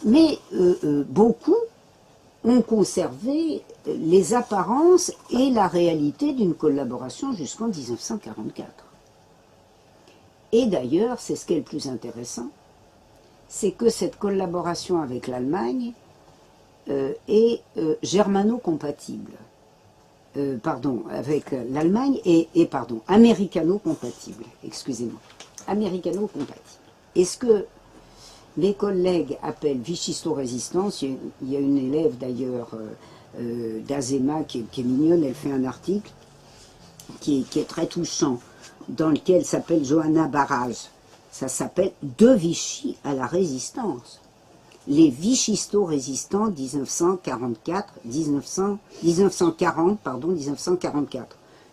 Mais beaucoup ont conservé les apparences et la réalité d'une collaboration jusqu'en 1944. Et d'ailleurs, c'est ce qui est le plus intéressant, c'est que cette collaboration avec l'Allemagne est germano-compatible. Avec l'Allemagne pardon, américano-compatible, excusez-moi, américano-compatible. Et ce que mes collègues appellent vichisto-résistance, il y a une élève d'ailleurs d'Azema qui est mignonne, elle fait un article qui est très touchant, dans lequel s'appelle Johanna Barrage. Ça s'appelle « De Vichy à la résistance ». Les vichisto-résistants 1944.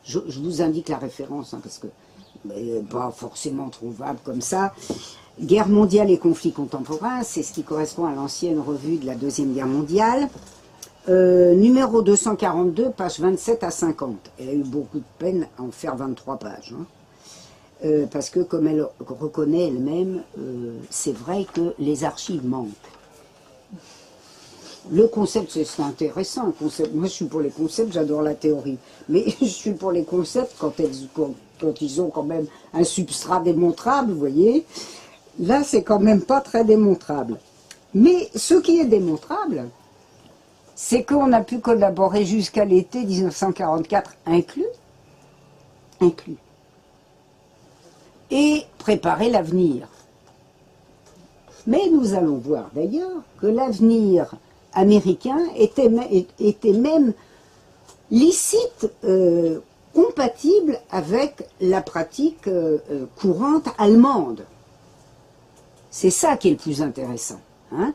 Je vous indique la référence, hein, parce que pas forcément trouvable comme ça. Guerre mondiale et conflits contemporains, c'est ce qui correspond à l'ancienne revue de la Deuxième Guerre mondiale. Numéro 242, pages 27 à 50. Elle a eu beaucoup de peine à en faire 23 pages. Hein. Parce que, comme elle reconnaît elle-même, c'est vrai que les archives manquent. Le concept, c'est intéressant. Le concept. Moi, je suis pour les concepts, j'adore la théorie. Mais je suis pour les concepts quand ils ont quand même un substrat démontrable, vous voyez. Là, c'est quand même pas très démontrable. Mais ce qui est démontrable, c'est qu'on a pu collaborer jusqu'à l'été 1944 inclus, et préparer l'avenir. Mais nous allons voir d'ailleurs que l'avenir américain était même licite, compatible avec la pratique courante allemande. C'est ça qui est le plus intéressant. Hein,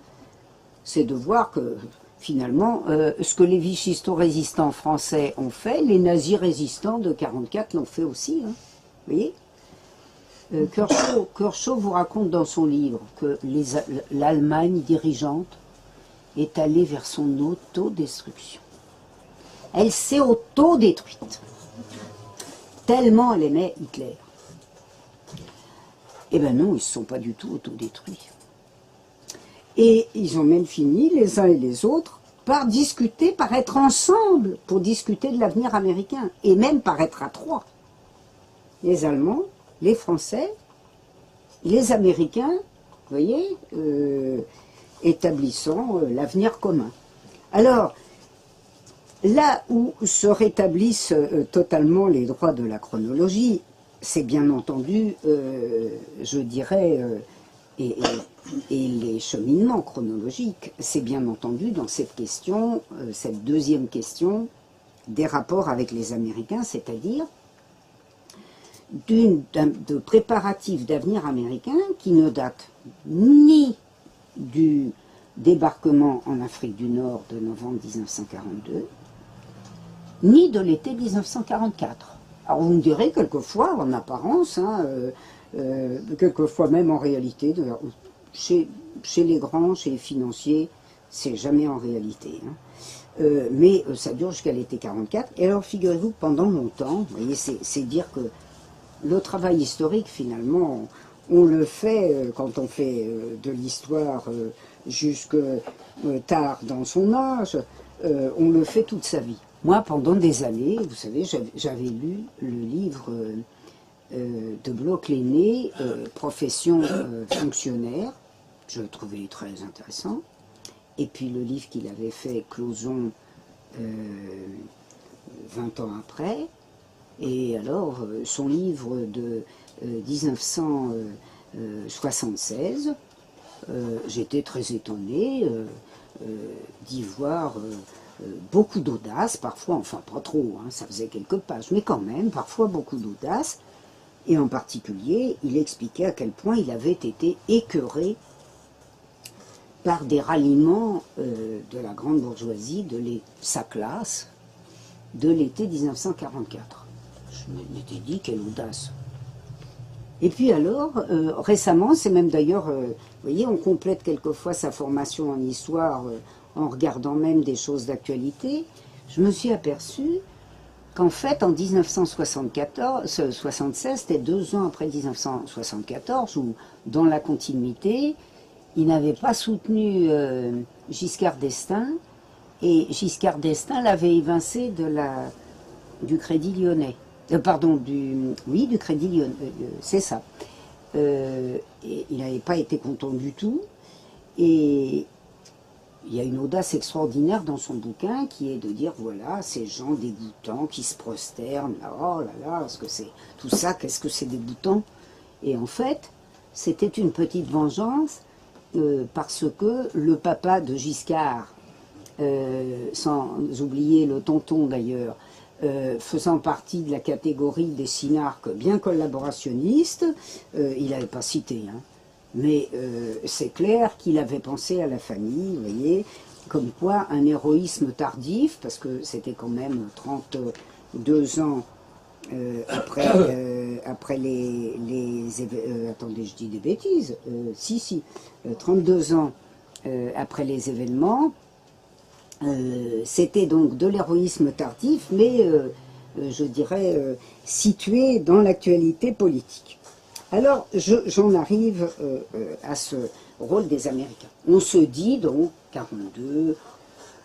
c'est de voir que finalement, ce que les vichisto-résistants français ont fait, les nazis résistants de 1944 l'ont fait aussi. Hein, vous voyez, Kershaw vous raconte dans son livre que l'Allemagne dirigeante est allée vers son autodestruction. Elle s'est autodétruite, tellement elle aimait Hitler. Eh bien non, ils ne se sont pas du tout autodétruits. Et ils ont même fini, les uns et les autres, par discuter, par être ensemble, pour discuter de l'avenir américain, et même par être à trois. Les Allemands, les Français, les Américains, vous voyez, établissant l'avenir commun. Alors, là où se rétablissent totalement les droits de la chronologie, c'est bien entendu, je dirais, et les cheminements chronologiques, c'est bien entendu dans cette question, cette deuxième question, des rapports avec les Américains, c'est-à-dire de préparatifs d'avenir américain qui ne datent ni du débarquement en Afrique du Nord de novembre 1942, ni de l'été 1944. Alors vous me direz, quelquefois, en apparence, hein, quelquefois même en réalité, chez les grands, chez les financiers, c'est jamais en réalité. Hein. Mais ça dure jusqu'à l'été 44. Et alors figurez-vous que pendant longtemps, vous voyez, c'est dire que le travail historique, finalement, on le fait quand on fait de l'histoire jusque tard dans son âge, on le fait toute sa vie. Moi, pendant des années, vous savez, j'avais lu le livre de Bloch-Léné, Profession fonctionnaire, je le trouvais très intéressant, et puis le livre qu'il avait fait, Closon, 20 ans après, et alors son livre de 1976, j'étais très étonné d'y voir beaucoup d'audace, parfois, enfin pas trop, hein, ça faisait quelques pages, mais quand même, parfois beaucoup d'audace, et en particulier, il expliquait à quel point il avait été écœuré par des ralliements de la grande bourgeoisie, sa classe, de l'été 1944. Je m'étais dit, quelle audace. Et puis alors, récemment, c'est même d'ailleurs, vous voyez, on complète quelquefois sa formation en histoire en regardant même des choses d'actualité, je me suis aperçu qu'en fait, en 1976, c'était 2 ans après 1974, où dans la continuité, il n'avait pas soutenu Giscard d'Estaing, et Giscard d'Estaing l'avait évincé du Crédit Lyonnais. Pardon, du Crédit Lyonnais, c'est ça. Et il n'avait pas été content du tout, et il y a une audace extraordinaire dans son bouquin qui est de dire, voilà, ces gens dégoûtants qui se prosternent, oh là là, est-ce que c'est tout ça, qu'est-ce que c'est dégoûtant. Et en fait, c'était une petite vengeance parce que le papa de Giscard, sans oublier le tonton d'ailleurs, faisant partie de la catégorie des synarques bien collaborationnistes, il n'avait pas cité, hein, mais c'est clair qu'il avait pensé à la famille, vous voyez, comme quoi un héroïsme tardif, parce que c'était quand même 32 ans après attendez, je dis des bêtises, 32 ans après les événements, c'était donc de l'héroïsme tardif, mais je dirais situé dans l'actualité politique. Alors, j'en arrive à ce rôle des Américains. On se dit donc, 42,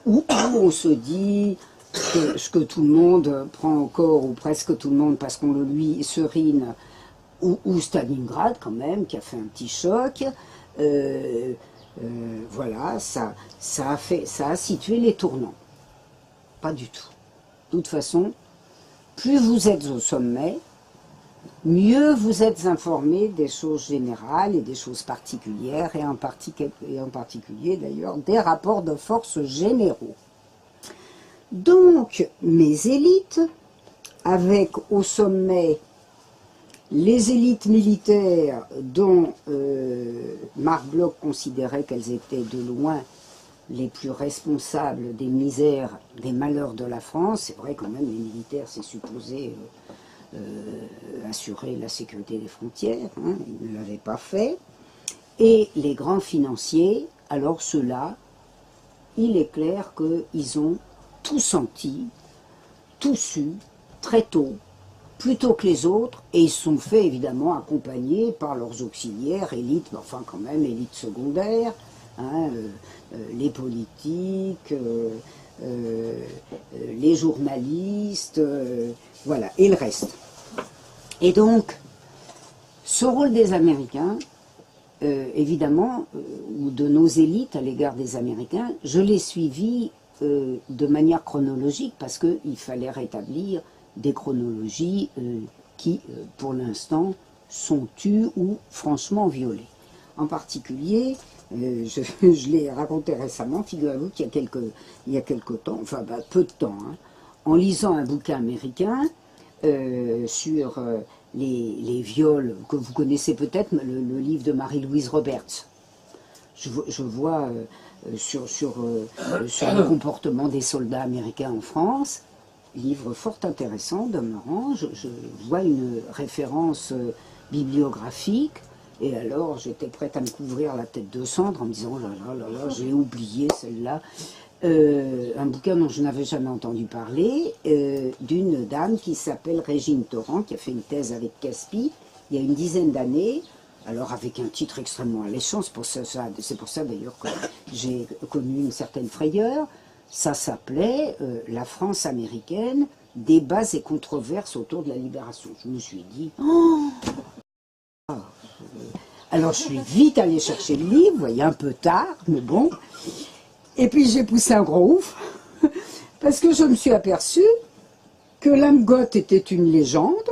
où on se dit ce que tout le monde prend encore, ou presque tout le monde, parce qu'on le lui serine, ou Stalingrad quand même, qui a fait un petit choc. Voilà, ça a situé les tournants. Pas du tout. De toute façon, plus vous êtes au sommet, mieux vous êtes informé des choses générales et des choses particulières, et en particulier d'ailleurs des rapports de force généraux. Donc, mes élites, avec au sommet les élites militaires dont Marc Bloch considérait qu'elles étaient de loin les plus responsables des misères, des malheurs de la France, c'est vrai quand même, les militaires, c'est supposé assurer la sécurité des frontières, hein, ils ne l'avaient pas fait, et les grands financiers, alors ceux-là, il est clair qu'ils ont tout senti, tout su, très tôt, plus tôt que les autres, et ils se sont fait évidemment accompagner par leurs auxiliaires, élites, mais enfin quand même élites secondaires, hein, les politiques, les journalistes, voilà, et le reste. Et donc, ce rôle des Américains, évidemment, ou de nos élites à l'égard des Américains, je l'ai suivi de manière chronologique parce qu'il fallait rétablir des chronologies qui, pour l'instant, sont tues ou franchement violées. En particulier, je l'ai raconté récemment, figurez-vous qu'il y a quelque temps, enfin peu de temps, hein, en lisant un bouquin américain sur les viols, que vous connaissez peut-être, le livre de Marie-Louise Roberts. Je vois sur le comportement des soldats américains en France, livre fort intéressant, demeurant, je vois une référence bibliographique, et alors j'étais prête à me couvrir la tête de cendre en me disant, oh là là là là, j'ai oublié celle-là. Un bouquin dont je n'avais jamais entendu parler, d'une dame qui s'appelle Régine Torrent, qui a fait une thèse avec Caspi, il y a une dizaine d'années, alors avec un titre extrêmement alléchant, c'est pour ça d'ailleurs que j'ai connu une certaine frayeur. Ça s'appelait La France américaine, débats et controverses autour de la libération. Je me suis dit, oh, alors je suis vite allée chercher le livre, vous voyez, un peu tard, mais bon. Et puis j'ai poussé un gros ouf, parce que je me suis aperçue que Lamgotte était une légende,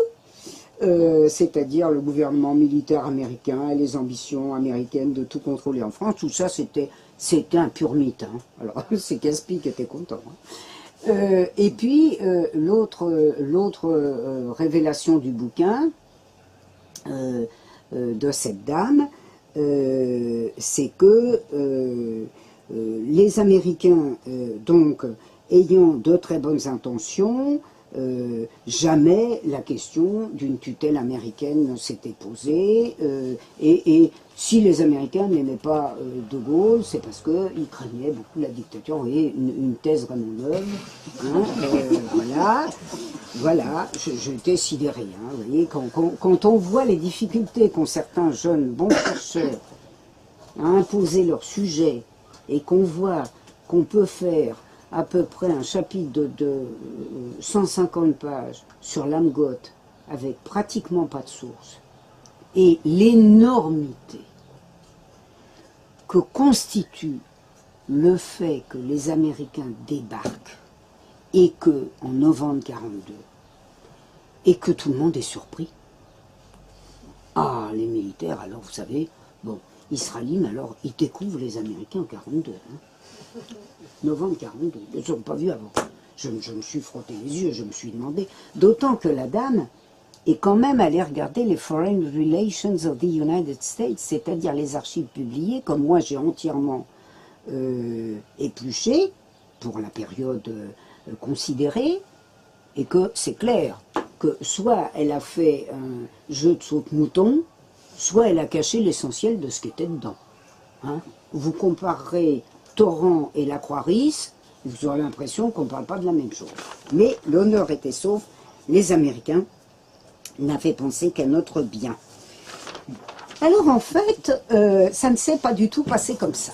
c'est-à-dire le gouvernement militaire américain et les ambitions américaines de tout contrôler en France, tout ça c'était un pur mythe. Hein. Alors c'est Caspi qui était content. Hein. Et puis l'autre révélation du bouquin de cette dame, c'est que les Américains, donc, ayant de très bonnes intentions, jamais la question d'une tutelle américaine ne s'était posée, et si les Américains n'aimaient pas De Gaulle, c'est parce qu'ils craignaient beaucoup la dictature. Vous voyez, une thèse vraiment neuve, hein, voilà, j'étais sidéré, hein, vous voyez, quand on voit les difficultés qu'ont certains jeunes bons chercheurs à imposer leur sujet et qu'on voit qu'on peut faire à peu près un chapitre de 150 pages sur l'Amgoth avec pratiquement pas de source, et l'énormité que constitue le fait que les Américains débarquent et que en novembre 42 et que tout le monde est surpris. Ah, les militaires, alors vous savez, bon, ils se rallient, alors ils découvrent les Américains en 42. Novembre 42, ils ne sont pas vus avant. Je me suis frotté les yeux, je me suis demandé, d'autant que la dame est quand même allée regarder les Foreign Relations of the United States, c'est-à-dire les archives publiées, comme moi j'ai entièrement épluché pour la période considérée, et que c'est clair que soit elle a fait un jeu de saute-mouton, soit elle a caché l'essentiel de ce qui était dedans. Hein. Vous comparerez Torrent et la Croix-Ris, vous aurez l'impression qu'on ne parle pas de la même chose. Mais l'honneur était sauf, les Américains n'avaient pensé qu'à notre bien. Alors en fait, ça ne s'est pas du tout passé comme ça.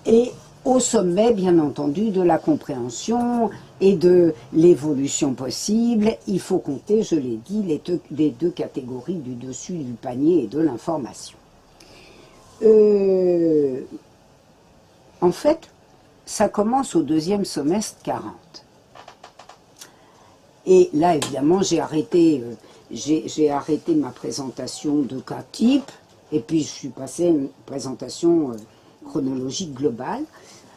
Et au sommet, bien entendu, de la compréhension et de l'évolution possible, il faut compter, je l'ai dit, les deux catégories du dessus du panier et de l'information. En fait, ça commence au deuxième semestre 40. Et là, évidemment, j'ai arrêté ma présentation de cas type, et puis je suis passé à une présentation chronologique globale.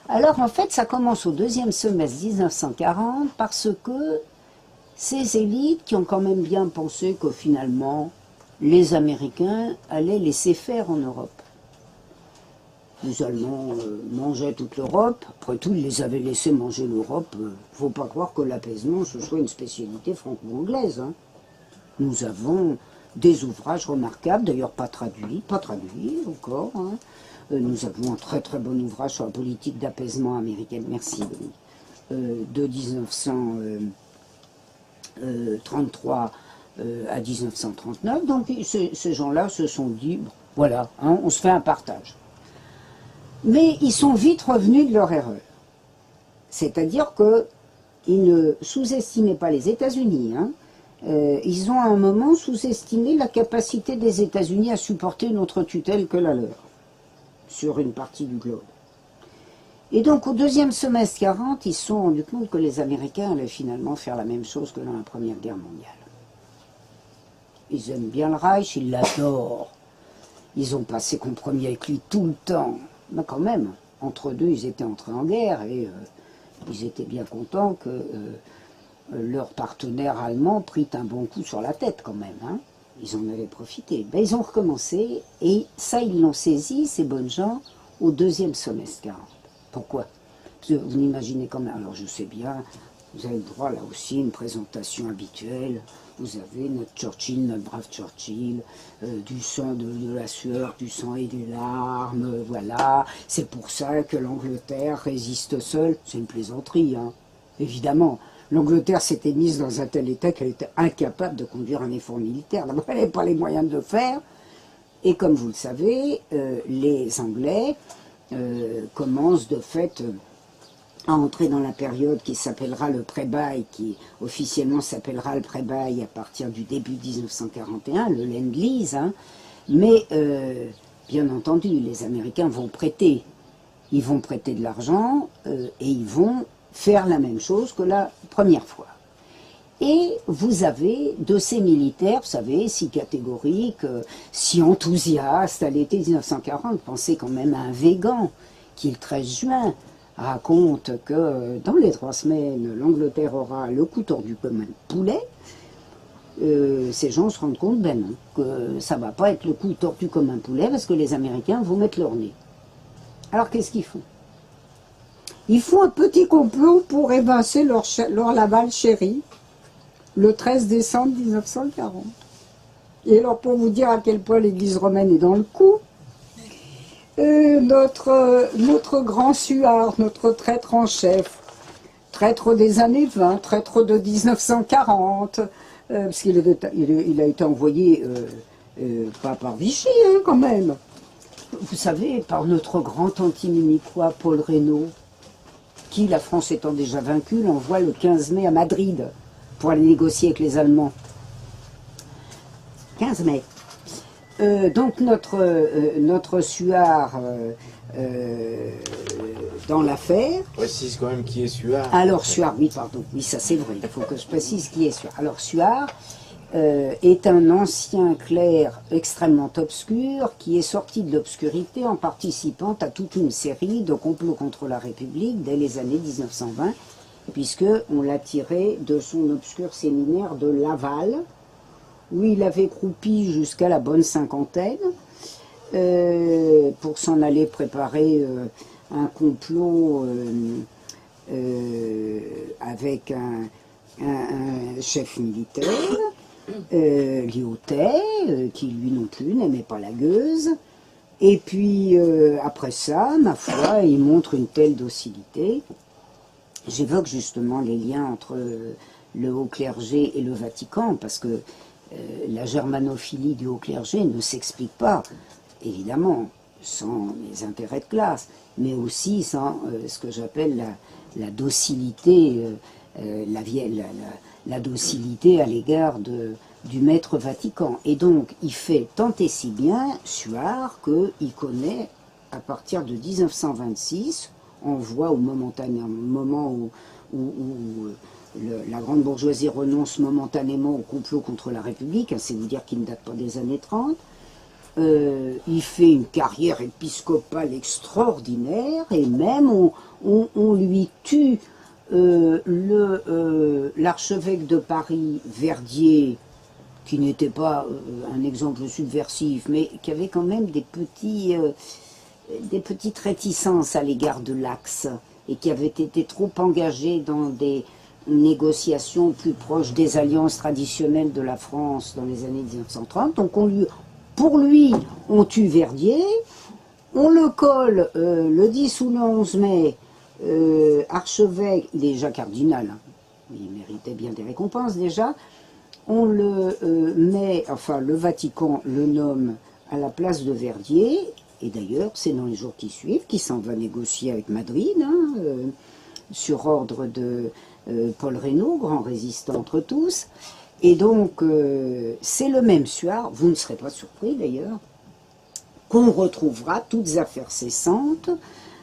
Alors, en fait, ça commence au deuxième semestre 1940, parce que ces élites qui ont quand même bien pensé que finalement, les Américains allaient laisser faire en Europe. Les Allemands mangeaient toute l'Europe. Après tout, ils les avaient laissés manger l'Europe. Il ne faut pas croire que l'apaisement, ce soit une spécialité franco-anglaise. Hein. Nous avons des ouvrages remarquables, d'ailleurs pas traduits encore. Hein. Nous avons un très très bon ouvrage sur la politique d'apaisement américaine, merci Denis, de 1933 à 1939. Donc ces gens-là se sont dit, bon, voilà, hein, on se fait un partage. Mais ils sont vite revenus de leur erreur. C'est-à-dire qu'ils ne sous-estimaient pas les États-Unis. Hein. Ils ont à un moment sous-estimé la capacité des États-Unis à supporter une autre tutelle que la leur, sur une partie du globe. Et donc au deuxième semestre 40, ils se sont rendus compte que les Américains allaient finalement faire la même chose que dans la Première Guerre mondiale. Ils aiment bien le Reich, ils l'adorent. Ils ont passé compromis avec lui tout le temps. Mais quand même, entre deux, ils étaient entrés en guerre et ils étaient bien contents que leur partenaire allemand prit un bon coup sur la tête quand même. Hein. Ils en avaient profité. Ben, ils ont recommencé et ça, ils l'ont saisi, ces bonnes gens, au deuxième semestre 40. Pourquoi? Parce que vous n'imaginez quand même, alors je sais bien, vous avez le droit là aussi à une présentation habituelle. Vous avez notre Churchill, notre brave Churchill, du sang, de la sueur, du sang et des larmes, voilà. C'est pour ça que l'Angleterre résiste seule. C'est une plaisanterie, hein. Évidemment. L'Angleterre s'était mise dans un tel état qu'elle était incapable de conduire un effort militaire. D'abord, elle n'avait pas les moyens de le faire. Et comme vous le savez, les Anglais commencent de fait à entrer dans la période qui s'appellera le pré-bail, qui officiellement s'appellera le pré-bail à partir du début 1941, le Lend-Lease. Hein. Mais, bien entendu, les Américains vont prêter. Ils vont prêter de l'argent et ils vont faire la même chose que la première fois. Et vous avez de ces militaires, vous savez, si catégoriques, si enthousiastes à l'été 1940, pensez quand même à un Végan qui, le 13 juin, raconte que dans les 3 semaines, l'Angleterre aura le coup tordu comme un poulet. Ces gens se rendent compte, ben non, que ça ne va pas être le coup tordu comme un poulet parce que les Américains vont mettre leur nez. Alors qu'est-ce qu'ils font? Ils font un petit complot pour évincer leur Laval chéri le 13 décembre 1940. Et alors pour vous dire à quel point l'église romaine est dans le coup, notre grand Suard, notre traître en chef, traître des années 20, traître de 1940, parce qu'il a été envoyé, pas par Vichy, hein, quand même, vous savez, par notre grand anti-munichois Paul Reynaud, qui, la France étant déjà vaincue, l'envoie le 15 mai à Madrid pour aller négocier avec les Allemands. 15 mai. Donc notre Suard dans l'affaire. Précise quand même qui est Suard. Alors Suard, oui, pardon, oui, ça c'est vrai, il faut que je précise qui est Suard. Alors Suard est un ancien clerc extrêmement obscur qui est sorti de l'obscurité en participant à toute une série de complots contre la République dès les années 1920, puisqu'on l'a tiré de son obscur séminaire de Laval, où il avait croupi jusqu'à la bonne cinquantaine, pour s'en aller préparer un complot avec un chef militaire, Lyautey, qui lui non plus n'aimait pas la gueuse. Et puis après ça, ma foi, il montre une telle docilité. J'évoque justement les liens entre le haut clergé et le Vatican, parce que la germanophilie du haut clergé ne s'explique pas, évidemment, sans les intérêts de classe, mais aussi sans ce que j'appelle la docilité, la docilité à l'égard du maître Vatican. Et donc, il fait tant et si bien, Suard, qu'il connaît, à partir de 1926, on voit au moment où la grande bourgeoisie renonce momentanément au complot contre la République, hein, c'est vous dire qu'il ne date pas des années 30, il fait une carrière épiscopale extraordinaire, et même on lui tue l'archevêque de Paris, Verdier, qui n'était pas un exemple subversif, mais qui avait quand même des petites réticences à l'égard de l'Axe, et qui avait été trop engagé dans des négociations plus proches des alliances traditionnelles de la France dans les années 1930. Donc pour lui, on tue Verdier, on le colle le 10 ou le 11 mai, archevêque, il est déjà cardinal, hein, il méritait bien des récompenses déjà, on le le Vatican le nomme à la place de Verdier, et d'ailleurs c'est dans les jours qui suivent qu'il s'en va négocier avec Madrid, hein, sur ordre de Paul Reynaud, grand résistant entre tous. Et donc c'est le même Suard, vous ne serez pas surpris d'ailleurs, qu'on retrouvera toutes affaires cessantes,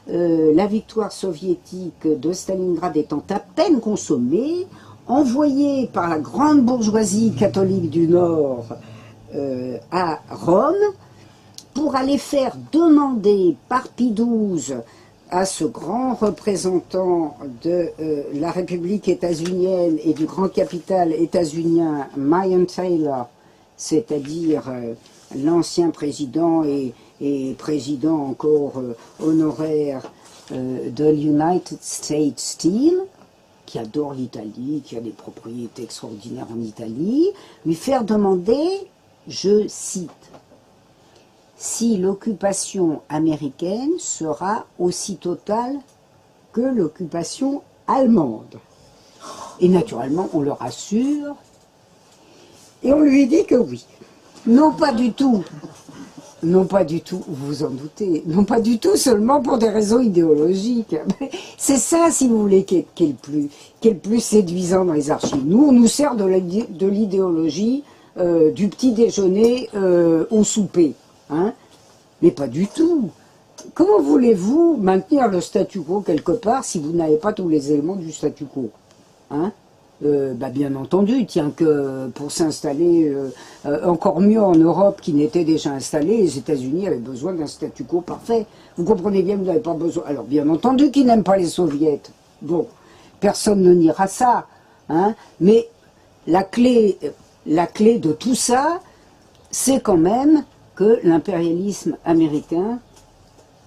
la victoire soviétique de Stalingrad étant à peine consommée, envoyée par la grande bourgeoisie catholique du Nord à Rome, pour aller faire demander par Pie XII à ce grand représentant de la République états-unienne et du grand capital états-unien, Marion Taylor, c'est-à-dire l'ancien président et président encore honoraire de l'United States Steel, qui adore l'Italie, qui a des propriétés extraordinaires en Italie, lui faire demander, je cite, si l'occupation américaine sera aussi totale que l'occupation allemande. Et naturellement, on le rassure, et on lui dit que oui. Non, pas du tout. Non, pas du tout, vous vous en doutez. Non, pas du tout, seulement pour des raisons idéologiques. C'est ça, si vous voulez, qui est le plus séduisant dans les archives. Nous, on nous sert de l'idéologie du petit déjeuner au souper. Hein, mais pas du tout. Comment voulez-vous maintenir le statu quo quelque part si vous n'avez pas tous les éléments du statu quo, hein, bien entendu, tiens que pour s'installer encore mieux en Europe qui n'était déjà installée, les États-Unis avaient besoin d'un statu quo parfait. Vous comprenez bien que vous n'avez pas besoin. Alors bien entendu qu'ils n'aiment pas les soviets. Bon, personne ne niera ça, hein, mais la clé de tout ça, c'est quand même que l'impérialisme américain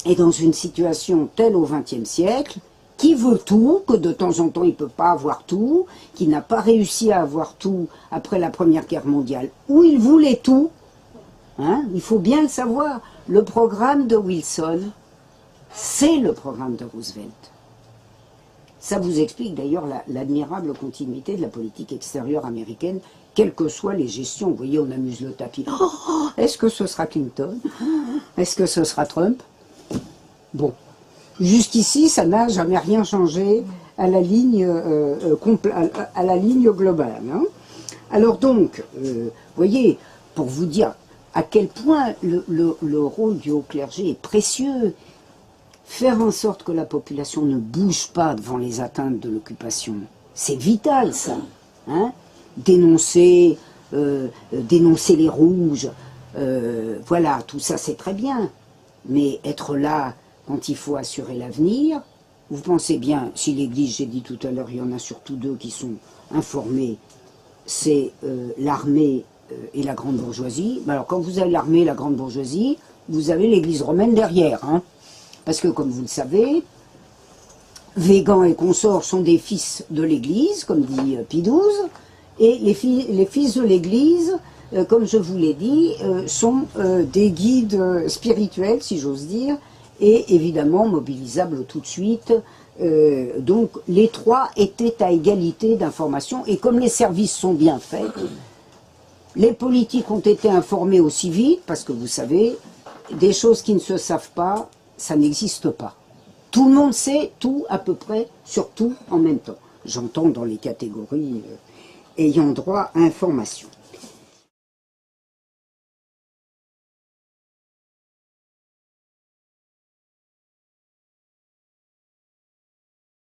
est dans une situation telle au XXe siècle, qui veut tout, que de temps en temps il ne peut pas avoir tout, qui n'a pas réussi à avoir tout après la Première Guerre mondiale, où il voulait tout, hein, il faut bien le savoir, le programme de Wilson, c'est le programme de Roosevelt. Ça vous explique d'ailleurs l'admirable continuité de la politique extérieure américaine, quelles que soient les gestions. Vous voyez, on amuse le tapis. Oh, est-ce que ce sera Clinton? Est-ce que ce sera Trump? Bon, jusqu'ici, ça n'a jamais rien changé à la ligne, à la ligne globale. Hein. Alors donc, vous voyez, pour vous dire à quel point le rôle du haut clergé est précieux, faire en sorte que la population ne bouge pas devant les atteintes de l'occupation, c'est vital ça. Hein. Dénoncer les rouges, voilà, tout ça c'est très bien. Mais être là quand il faut assurer l'avenir, vous pensez bien, si l'Église, j'ai dit tout à l'heure, il y en a surtout deux qui sont informés, c'est l'armée et la grande bourgeoisie. Alors quand vous avez l'armée et la grande bourgeoisie, vous avez l'Église romaine derrière. Hein. Parce que comme vous le savez, Végan et consorts sont des fils de l'Église, comme dit Pie XII, et les fils de l'Église, comme je vous l'ai dit, sont des guides spirituels, si j'ose dire, et évidemment mobilisables tout de suite. Donc les trois étaient à égalité d'information, et comme les services sont bien faits, les politiques ont été informés aussi vite, parce que vous savez, des choses qui ne se savent pas, ça n'existe pas. Tout le monde sait tout à peu près, sur tout en même temps. J'entends dans les catégories ayant droit à information.